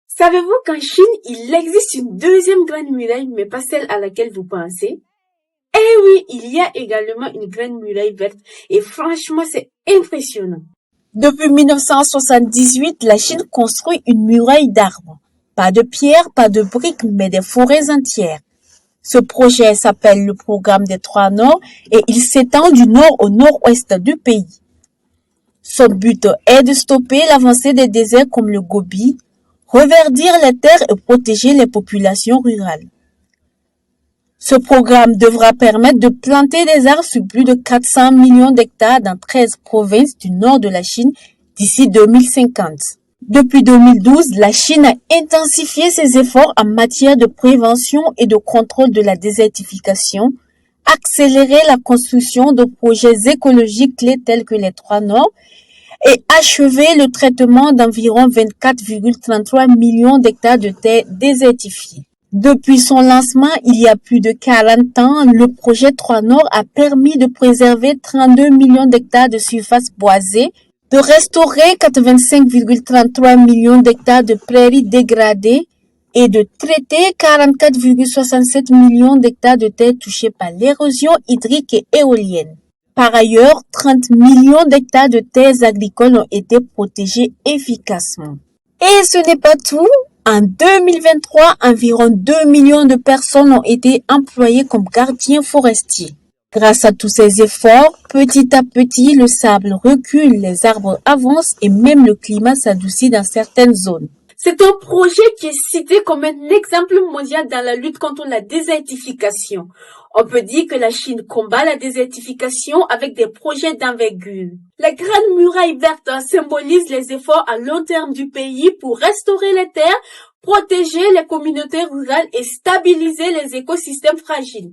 Savez-vous qu'en Chine, il existe une deuxième grande muraille, mais pas celle à laquelle vous pensez? Eh oui, il y a également une grande muraille verte et franchement, c'est impressionnant. Depuis 1978, la Chine construit une muraille d'arbres. Pas de pierres, pas de briques, mais des forêts entières. Ce projet s'appelle le programme des Trois Nords et il s'étend du nord au nord-ouest du pays. Son but est de stopper l'avancée des déserts comme le Gobi, reverdir les terres et protéger les populations rurales. Ce programme devra permettre de planter des arbres sur plus de 400 millions d'hectares dans 13 provinces du nord de la Chine d'ici 2050. Depuis 2012, la Chine a intensifié ses efforts en matière de prévention et de contrôle de la désertification, accéléré la construction de projets écologiques clés tels que les Trois Nords et achevé le traitement d'environ 24,33 millions d'hectares de terres désertifiées. Depuis son lancement, il y a plus de 40 ans, le projet Trois Nords a permis de préserver 32 millions d'hectares de surface boisée, de restaurer 85,33 millions d'hectares de prairies dégradées et de traiter 44,67 millions d'hectares de terres touchées par l'érosion hydrique et éolienne. Par ailleurs, 30 millions d'hectares de terres agricoles ont été protégés efficacement. Et ce n'est pas tout. En 2023, environ 2 millions de personnes ont été employées comme gardiens forestiers. Grâce à tous ces efforts, petit à petit, le sable recule, les arbres avancent et même le climat s'adoucit dans certaines zones. C'est un projet qui est cité comme un exemple mondial dans la lutte contre la désertification. On peut dire que la Chine combat la désertification avec des projets d'envergure. La Grande Muraille Verte symbolise les efforts à long terme du pays pour restaurer les terres, protéger les communautés rurales et stabiliser les écosystèmes fragiles.